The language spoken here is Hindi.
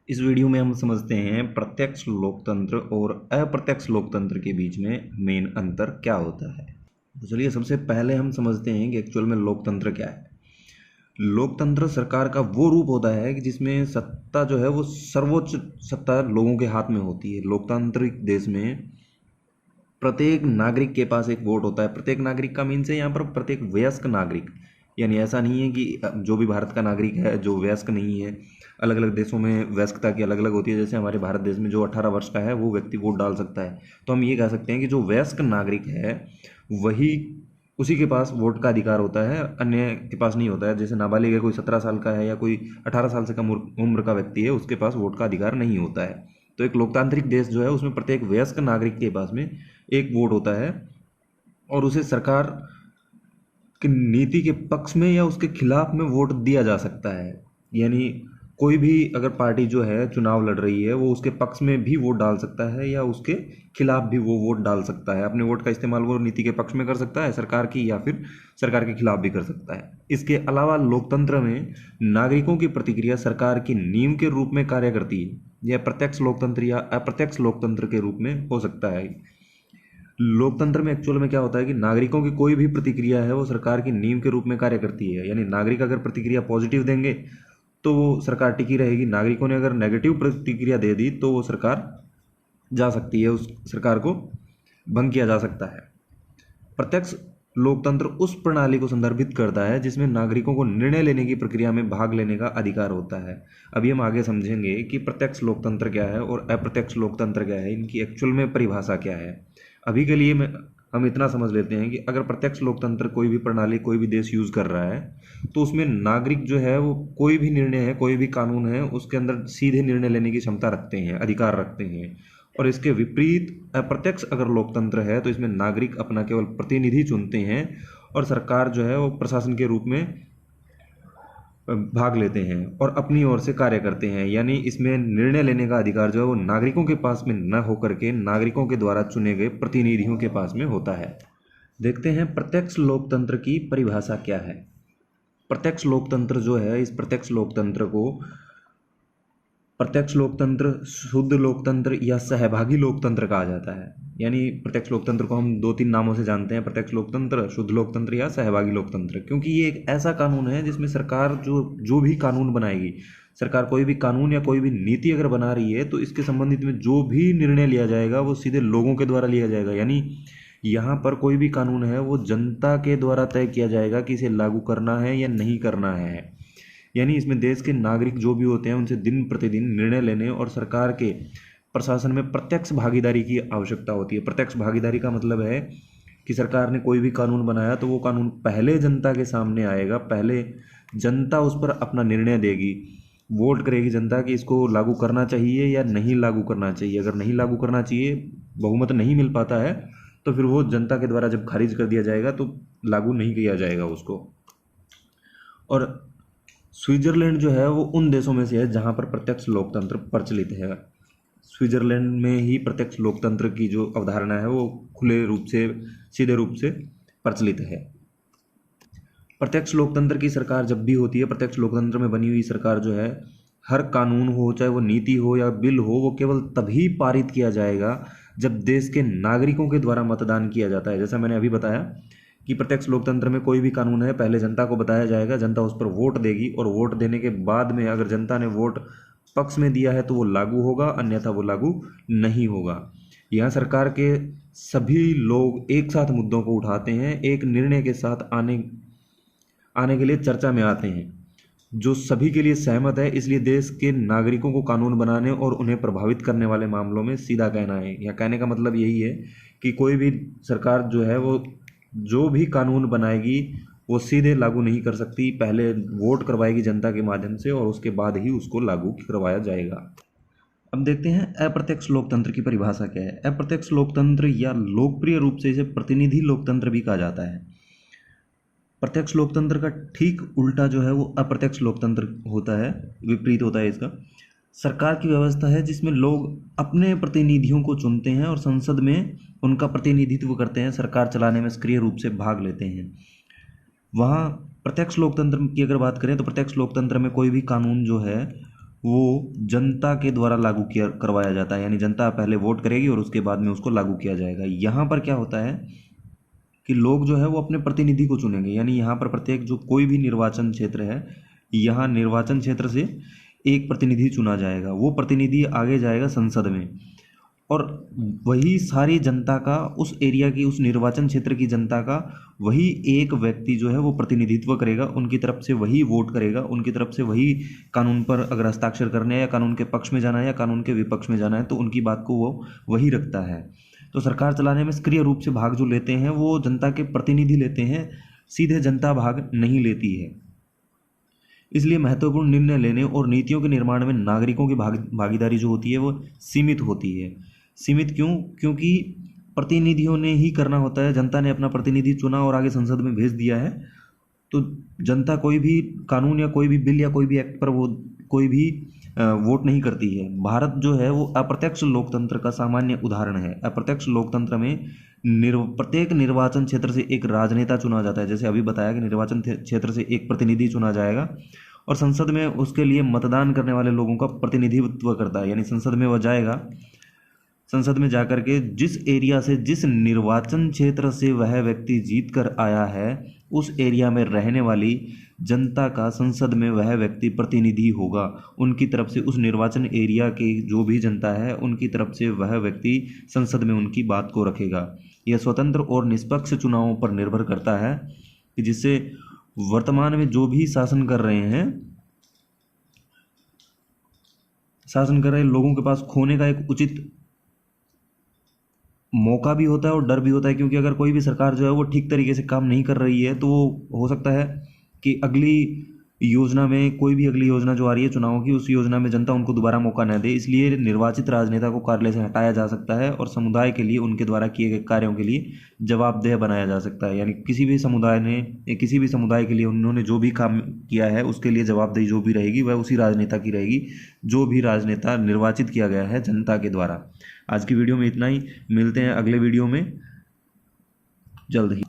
इस वीडियो में हम समझते हैं प्रत्यक्ष लोकतंत्र और अप्रत्यक्ष लोकतंत्र के बीच में मेन अंतर क्या होता है। तो चलिए सबसे पहले हम समझते हैं कि एक्चुअल में लोकतंत्र क्या है। लोकतंत्र सरकार का वो रूप होता है कि जिसमें सत्ता जो है वो सर्वोच्च सत्ता लोगों के हाथ में होती है। लोकतांत्रिक देश में प्रत्येक नागरिक के पास एक वोट होता है। प्रत्येक नागरिक का मीन्स है यहाँ पर प्रत्येक वयस्क नागरिक, यानी ऐसा नहीं है कि जो भी भारत का नागरिक है जो वयस्क नहीं है। अलग अलग देशों में वयस्कता की अलग अलग होती है। जैसे हमारे भारत देश में जो 18 वर्ष का है वो व्यक्ति वोट डाल सकता है। तो हम ये कह सकते हैं कि जो वयस्क नागरिक है वही उसी के पास वोट का अधिकार होता है, अन्य के पास नहीं होता है। जैसे नाबालिग है, कोई 17 साल का है या कोई 18 साल से कम उम्र का व्यक्ति है, उसके पास वोट का अधिकार नहीं होता है। तो एक लोकतांत्रिक देश जो है उसमें प्रत्येक वयस्क नागरिक के पास में एक वोट होता है और उसे सरकार की नीति के पक्ष में या उसके खिलाफ में वोट दिया जा सकता है। यानी कोई भी अगर पार्टी जो है चुनाव लड़ रही है वो उसके पक्ष में भी वोट डाल सकता है या उसके खिलाफ भी वो वोट डाल सकता है। अपने वोट का इस्तेमाल वो नीति के पक्ष में कर सकता है सरकार की, या फिर सरकार के खिलाफ भी कर सकता है। इसके अलावा लोकतंत्र में नागरिकों की प्रतिक्रिया सरकार की नींव के रूप में कार्य करती है। यह प्रत्यक्ष लोकतंत्र या अप्रत्यक्ष लोकतंत्र के रूप में हो सकता है। लोकतंत्र में एक्चुअल में क्या होता है कि नागरिकों की कोई भी प्रतिक्रिया है वो सरकार की नींव के रूप में कार्य करती है। यानी नागरिक अगर प्रतिक्रिया पॉजिटिव देंगे तो वो सरकार टिकी रहेगी। नागरिकों ने अगर नेगेटिव प्रतिक्रिया दे दी तो वो सरकार जा सकती है, उस सरकार को भंग किया जा सकता है। प्रत्यक्ष लोकतंत्र उस प्रणाली को संदर्भित करता है जिसमें नागरिकों को निर्णय लेने की प्रक्रिया में भाग लेने का अधिकार होता है। अभी हम आगे समझेंगे कि प्रत्यक्ष लोकतंत्र क्या है और अप्रत्यक्ष लोकतंत्र क्या है, इनकी एक्चुअल में परिभाषा क्या है। अभी के लिए हम इतना समझ लेते हैं कि अगर प्रत्यक्ष लोकतंत्र कोई भी प्रणाली कोई भी देश यूज़ कर रहा है तो उसमें नागरिक जो है वो कोई भी निर्णय है, कोई भी कानून है, उसके अंदर सीधे निर्णय लेने की क्षमता रखते हैं, अधिकार रखते हैं। और इसके विपरीत अप्रत्यक्ष अगर लोकतंत्र है तो इसमें नागरिक अपना केवल प्रतिनिधि चुनते हैं और सरकार जो है वो प्रशासन के रूप में भाग लेते हैं और अपनी ओर से कार्य करते हैं। यानी इसमें निर्णय लेने का अधिकार जो है वो नागरिकों के पास में न होकर के नागरिकों के द्वारा चुने गए प्रतिनिधियों के पास में होता है। देखते हैं प्रत्यक्ष लोकतंत्र की परिभाषा क्या है। प्रत्यक्ष लोकतंत्र जो है, इस प्रत्यक्ष लोकतंत्र को प्रत्यक्ष लोकतंत्र, शुद्ध लोकतंत्र या सहभागी लोकतंत्र कहा जाता है। यानी प्रत्यक्ष लोकतंत्र को हम 2-3 नामों से जानते हैं, प्रत्यक्ष लोकतंत्र, शुद्ध लोकतंत्र या सहभागी लोकतंत्र। क्योंकि ये एक ऐसा कानून है जिसमें सरकार जो भी कानून बनाएगी, सरकार कोई भी कानून या कोई भी नीति अगर बना रही है तो इसके संबंधित में जो भी निर्णय लिया जाएगा वो सीधे लोगों के द्वारा लिया जाएगा। यानी यहाँ पर कोई भी कानून है वो जनता के द्वारा तय किया जाएगा कि इसे लागू करना है या नहीं करना है। यानी इसमें देश के नागरिक जो भी होते हैं उनसे दिन प्रतिदिन निर्णय लेने और सरकार के प्रशासन में प्रत्यक्ष भागीदारी की आवश्यकता होती है। प्रत्यक्ष भागीदारी का मतलब है कि सरकार ने कोई भी कानून बनाया तो वो कानून पहले जनता के सामने आएगा, पहले जनता उस पर अपना निर्णय देगी, वोट करेगी जनता कि इसको लागू करना चाहिए या नहीं लागू करना चाहिए। अगर नहीं लागू करना चाहिए, बहुमत नहीं मिल पाता है, तो फिर वो जनता के द्वारा जब खारिज कर दिया जाएगा तो लागू नहीं किया जाएगा उसको। और स्विट्जरलैंड जो है वो उन देशों में से है जहाँ पर प्रत्यक्ष लोकतंत्र प्रचलित है। स्विट्जरलैंड में ही प्रत्यक्ष लोकतंत्र की जो अवधारणा है वो खुले रूप से, सीधे रूप से प्रचलित है। प्रत्यक्ष लोकतंत्र की सरकार जब भी होती है, प्रत्यक्ष लोकतंत्र में बनी हुई सरकार जो है, हर कानून हो, चाहे वो नीति हो या बिल हो, वो केवल तभी पारित किया जाएगा जब देश के नागरिकों के द्वारा मतदान किया जाता है। जैसा मैंने अभी बताया कि प्रत्यक्ष लोकतंत्र में कोई भी कानून है पहले जनता को बताया जाएगा, जनता उस पर वोट देगी और वोट देने के बाद में अगर जनता ने वोट पक्ष में दिया है तो वो लागू होगा, अन्यथा वो लागू नहीं होगा। यहाँ सरकार के सभी लोग एक साथ मुद्दों को उठाते हैं, एक निर्णय के साथ आने के लिए चर्चा में आते हैं जो सभी के लिए सहमत है। इसलिए देश के नागरिकों को कानून बनाने और उन्हें प्रभावित करने वाले मामलों में सीधा कहना है। या कहने का मतलब यही है कि कोई भी सरकार जो है वो जो भी कानून बनाएगी वो सीधे लागू नहीं कर सकती, पहले वोट करवाएगी जनता के माध्यम से और उसके बाद ही उसको लागू करवाया जाएगा। अब देखते हैं अप्रत्यक्ष लोकतंत्र की परिभाषा क्या है। अप्रत्यक्ष लोकतंत्र या लोकप्रिय रूप से इसे प्रतिनिधि लोकतंत्र भी कहा जाता है। प्रत्यक्ष लोकतंत्र का ठीक उल्टा जो है वो अप्रत्यक्ष लोकतंत्र होता है, विपरीत होता है इसका। सरकार की व्यवस्था है जिसमें लोग अपने प्रतिनिधियों को चुनते हैं और संसद में उनका प्रतिनिधित्व करते हैं, सरकार चलाने में सक्रिय रूप से भाग लेते हैं। वहाँ प्रत्यक्ष लोकतंत्र की अगर बात करें तो प्रत्यक्ष लोकतंत्र में कोई भी कानून जो है वो जनता के द्वारा लागू किया करवाया जाता है, यानी जनता पहले वोट करेगी और उसके बाद में उसको लागू किया जाएगा। यहाँ पर क्या होता है कि लोग जो है वो अपने प्रतिनिधि को चुनेंगे, यानी यहाँ पर प्रत्येक जो कोई भी निर्वाचन क्षेत्र है, यहाँ निर्वाचन क्षेत्र से एक प्रतिनिधि चुना जाएगा, वो प्रतिनिधि आगे जाएगा संसद में, और वही सारी जनता का, उस एरिया की, उस निर्वाचन क्षेत्र की जनता का वही एक व्यक्ति जो है वो प्रतिनिधित्व करेगा, उनकी तरफ से वही वोट करेगा, उनकी तरफ से वही कानून पर अगर हस्ताक्षर करने हैं या कानून के पक्ष में जाना है या कानून के विपक्ष में जाना है तो उनकी बात को वो वही रखता है। तो सरकार चलाने में सक्रिय रूप से भाग जो लेते हैं वो जनता के प्रतिनिधि लेते हैं, सीधे जनता भाग नहीं लेती है। इसलिए महत्वपूर्ण निर्णय लेने और नीतियों के निर्माण में नागरिकों की भागीदारी जो होती है वो सीमित होती है। सीमित क्यों? क्योंकि प्रतिनिधियों ने ही करना होता है, जनता ने अपना प्रतिनिधि चुना और आगे संसद में भेज दिया है, तो जनता कोई भी कानून या कोई भी बिल या कोई भी एक्ट पर वो कोई भी वोट नहीं करती है। भारत जो है वो अप्रत्यक्ष लोकतंत्र का सामान्य उदाहरण है। अप्रत्यक्ष लोकतंत्र में प्रत्येक निर्वाचन क्षेत्र से एक राजनेता चुना जाता है, जैसे अभी बताया कि निर्वाचन क्षेत्र से एक प्रतिनिधि चुना जाएगा और संसद में उसके लिए मतदान करने वाले लोगों का प्रतिनिधित्व करता है, यानी संसद में वह जाएगा, संसद में जाकर के जिस एरिया से, जिस निर्वाचन क्षेत्र से वह व्यक्ति जीत कर आया है, उस एरिया में रहने वाली जनता का संसद में वह व्यक्ति प्रतिनिधि होगा। उनकी तरफ से, उस निर्वाचन एरिया के जो भी जनता है उनकी तरफ से वह व्यक्ति संसद में उनकी बात को रखेगा। यह स्वतंत्र और निष्पक्ष चुनावों पर निर्भर करता है कि जिससे वर्तमान में जो भी शासन कर रहे हैं, शासन कर रहे लोगों के पास खोने का एक उचित मौका भी होता है और डर भी होता है, क्योंकि अगर कोई भी सरकार जो है वो ठीक तरीके से काम नहीं कर रही है तो हो सकता है कि अगली योजना में, कोई भी अगली योजना जो आ रही है चुनावों की, उस योजना में जनता उनको दोबारा मौका न दे। इसलिए निर्वाचित राजनेता को कार्यालय से हटाया जा सकता है और समुदाय के लिए, उनके द्वारा किए गए कार्यों के लिए जवाबदेह बनाया जा सकता है। यानी किसी भी समुदाय ने, किसी भी समुदाय के लिए उन्होंने जो भी काम किया है उसके लिए जवाबदेही जो भी रहेगी वह उसी राजनेता की रहेगी, जो भी राजनेता निर्वाचित किया गया है जनता के द्वारा। आज की वीडियो में इतना ही, मिलते हैं अगले वीडियो में जल्द ही।